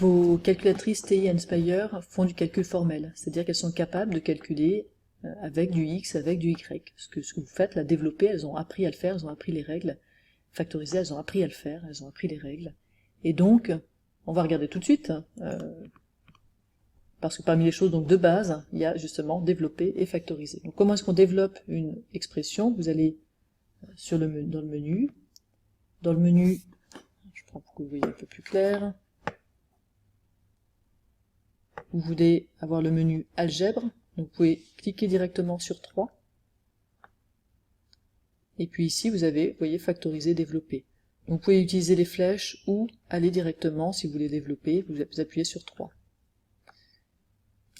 vos calculatrices TI Inspire font du calcul formel, c'est-à-dire qu'elles sont capables de calculer avec du X, avec du Y. Ce que vous faites, là, développer, elles ont appris à le faire, elles ont appris les règles. Factoriser, elles ont appris à le faire, elles ont appris les règles. Et donc, on va regarder tout de suite, parce que parmi les choses donc de base, il y a justement développer et factoriser. Donc comment est-ce qu'on développe une expression? Vous allez dans le menu, je prends pour que vous voyez un peu plus clair, vous voulez avoir le menu algèbre, donc vous pouvez cliquer directement sur 3, et puis ici vous avez, vous voyez, factoriser, développer. Donc vous pouvez utiliser les flèches ou aller directement, si vous voulez développer, vous appuyez sur 3.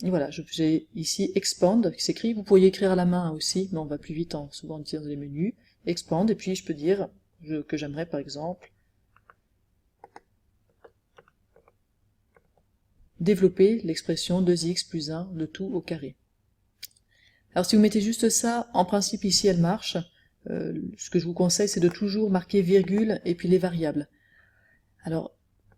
Et voilà, j'ai ici Expand qui s'écrit, vous pourriez écrire à la main aussi, mais on va plus vite souvent en utilisant les menus. Expand, et puis je peux dire que j'aimerais par exemple développer l'expression 2x plus 1, le tout au carré. Alors si vous mettez juste ça, en principe ici elle marche. Ce que je vous conseille, c'est de toujours marquer virgule et puis les variables. Alors,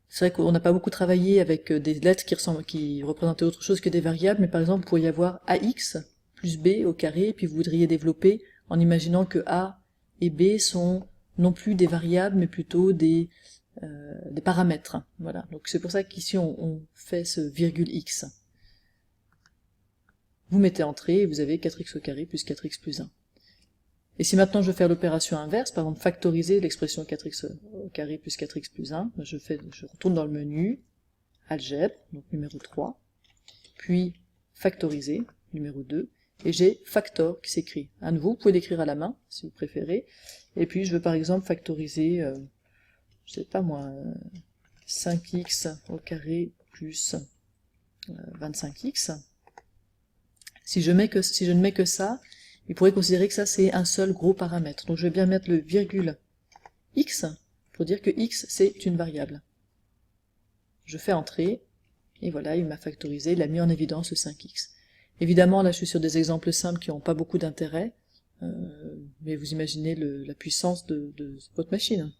c'est vrai qu'on n'a pas beaucoup travaillé avec des lettres qui représentaient autre chose que des variables, mais par exemple, vous pourriez avoir AX plus B au carré, et puis vous voudriez développer en imaginant que A et B sont non plus des variables, mais plutôt des paramètres. Voilà. Donc c'est pour ça qu'ici on fait ce virgule X. Vous mettez entrée et vous avez 4x au carré plus 4x plus 1. Et si maintenant je veux faire l'opération inverse, par exemple factoriser l'expression 4x au carré plus 4x plus 1, je retourne dans le menu, algèbre, donc numéro 3, puis factoriser, numéro 2, et j'ai factor qui s'écrit. À nouveau, vous pouvez l'écrire à la main, si vous préférez, et puis je veux par exemple factoriser, je sais pas moi, 5x au carré plus 25x. Si je ne mets que ça, il pourrait considérer que ça c'est un seul gros paramètre. Donc je vais bien mettre le virgule x pour dire que x c'est une variable. Je fais entrer, et voilà, il m'a factorisé, il a mis en évidence le 5x. Évidemment, là je suis sur des exemples simples qui n'ont pas beaucoup d'intérêt, mais vous imaginez la puissance de votre machine.